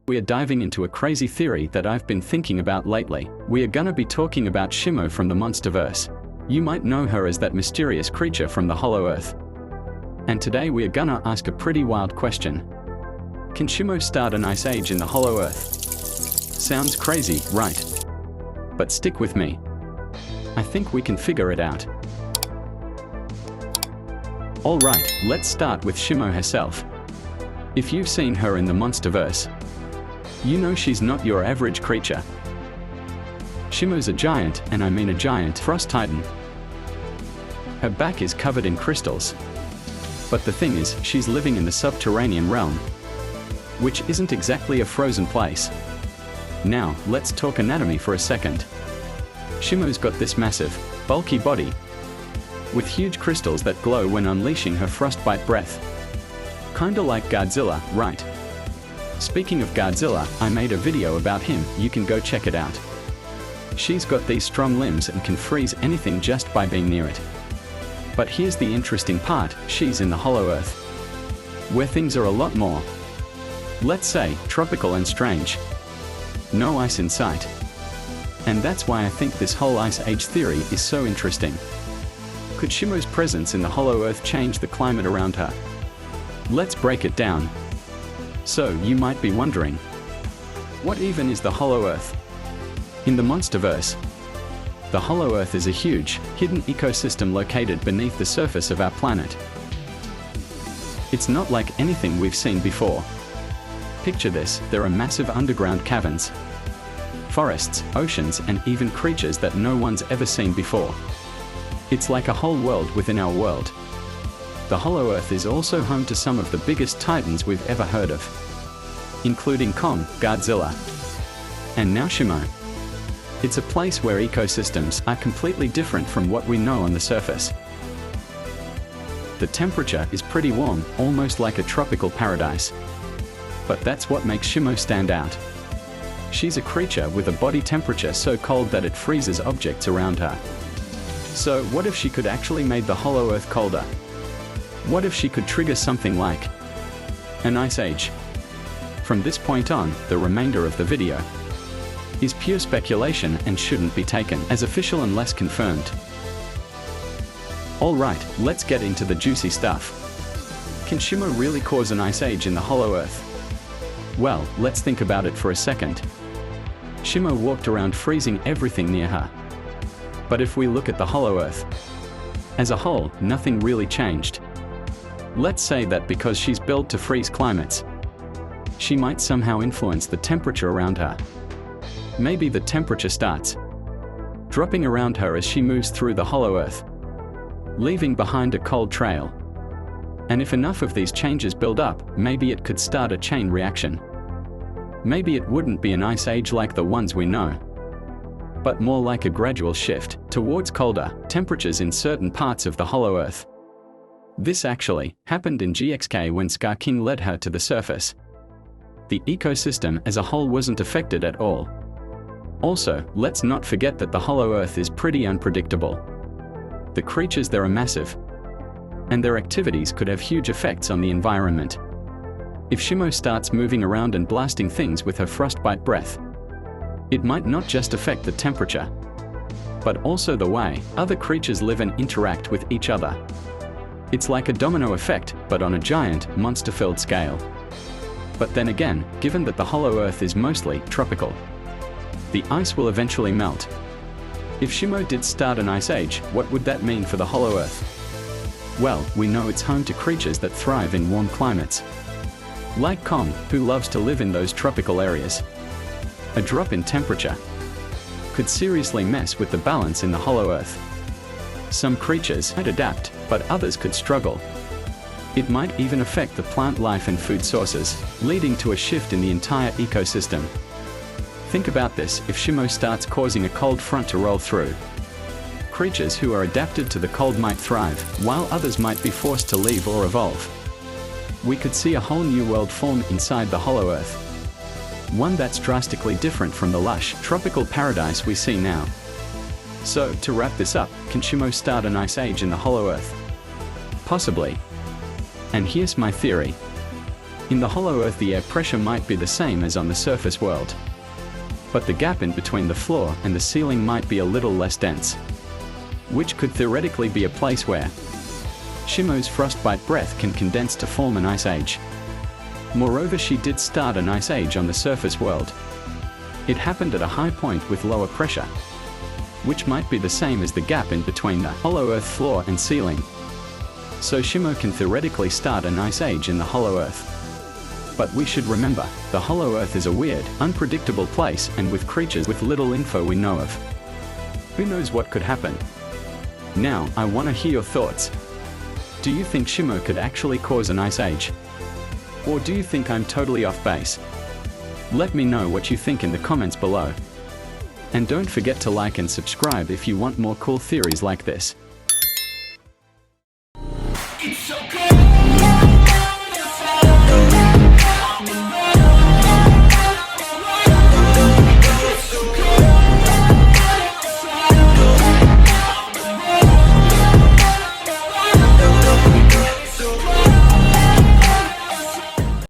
We are diving into a crazy theory that I've been thinking about lately. We are gonna be talking about Shimo from the Monsterverse. You might know her as that mysterious creature from the Hollow Earth. And today we are gonna ask a pretty wild question. Can Shimo start an ice age in the Hollow Earth? Sounds crazy, right? But stick with me. I think we can figure it out. Alright, let's start with Shimo herself. If you've seen her in the Monsterverse, you know she's not your average creature. Shimo's a giant, and I mean a giant frost titan. Her back is covered in crystals. But the thing is, she's living in the subterranean realm, which isn't exactly a frozen place. Now, let's talk anatomy for a second. Shimo's got this massive, bulky body, with huge crystals that glow when unleashing her frostbite breath. Kinda like Godzilla, right? Speaking of Godzilla, I made a video about him, you can go check it out. She's got these strong limbs and can freeze anything just by being near it. But here's the interesting part, she's in the Hollow Earth, where things are a lot more, let's say, tropical and strange. No ice in sight. And that's why I think this whole ice age theory is so interesting. Could Shimo's presence in the Hollow Earth change the climate around her? Let's break it down. So, you might be wondering, what even is the Hollow Earth? In the Monsterverse, the Hollow Earth is a huge, hidden ecosystem located beneath the surface of our planet. It's not like anything we've seen before. Picture this, there are massive underground caverns, forests, oceans, and even creatures that no one's ever seen before. It's like a whole world within our world. The Hollow Earth is also home to some of the biggest titans we've ever heard of, including Kong, Godzilla, and now Shimo. It's a place where ecosystems are completely different from what we know on the surface. The temperature is pretty warm, almost like a tropical paradise. But that's what makes Shimo stand out. She's a creature with a body temperature so cold that it freezes objects around her. So what if she could actually make the Hollow Earth colder? What if she could trigger something like an ice age? From this point on, the remainder of the video is pure speculation and shouldn't be taken as official unless confirmed. Alright, let's get into the juicy stuff. Can Shimo really cause an ice age in the Hollow Earth? Well, let's think about it for a second. Shimo walked around freezing everything near her. But if we look at the Hollow Earth as a whole, nothing really changed. Let's say that because she's built to freeze climates, she might somehow influence the temperature around her. Maybe the temperature starts dropping around her as she moves through the Hollow Earth, leaving behind a cold trail. And if enough of these changes build up, maybe it could start a chain reaction. Maybe it wouldn't be an ice age like the ones we know, but more like a gradual shift towards colder temperatures in certain parts of the Hollow Earth. This actually happened in GXK when Scar King led her to the surface. The ecosystem as a whole wasn't affected at all. Also, let's not forget that the Hollow Earth is pretty unpredictable. The creatures there are massive, and their activities could have huge effects on the environment. If Shimo starts moving around and blasting things with her frostbite breath, it might not just affect the temperature, but also the way other creatures live and interact with each other. It's like a domino effect, but on a giant, monster-filled scale. But then again, given that the Hollow Earth is mostly tropical, the ice will eventually melt. If Shimo did start an ice age, what would that mean for the Hollow Earth? Well, we know it's home to creatures that thrive in warm climates, like Kong, who loves to live in those tropical areas. A drop in temperature could seriously mess with the balance in the Hollow Earth. Some creatures might adapt, but others could struggle. It might even affect the plant life and food sources, leading to a shift in the entire ecosystem. Think about this, if Shimo starts causing a cold front to roll through, creatures who are adapted to the cold might thrive, while others might be forced to leave or evolve. We could see a whole new world form inside the Hollow Earth. One that's drastically different from the lush, tropical paradise we see now. So, to wrap this up, can Shimo start an ice age in the Hollow Earth? Possibly. And here's my theory. In the hollow Earth, the air pressure might be the same as on the surface world. But the gap in between the floor and the ceiling might be a little less dense, which could theoretically be a place where Shimo's frostbite breath can condense to form an ice age. Moreover, she did start an ice age on the surface world. It happened at a high point with lower pressure, which might be the same as the gap in between the hollow Earth floor and ceiling. So Shimo can theoretically start an ice age in the hollow Earth. But we should remember, the hollow Earth is a weird, unpredictable place, and with creatures with little info we know of. Who knows what could happen? Now, I want to hear your thoughts. Do you think Shimo could actually cause an ice age? Or do you think I'm totally off base? Let me know what you think in the comments below. And don't forget to like and subscribe if you want more cool theories like this.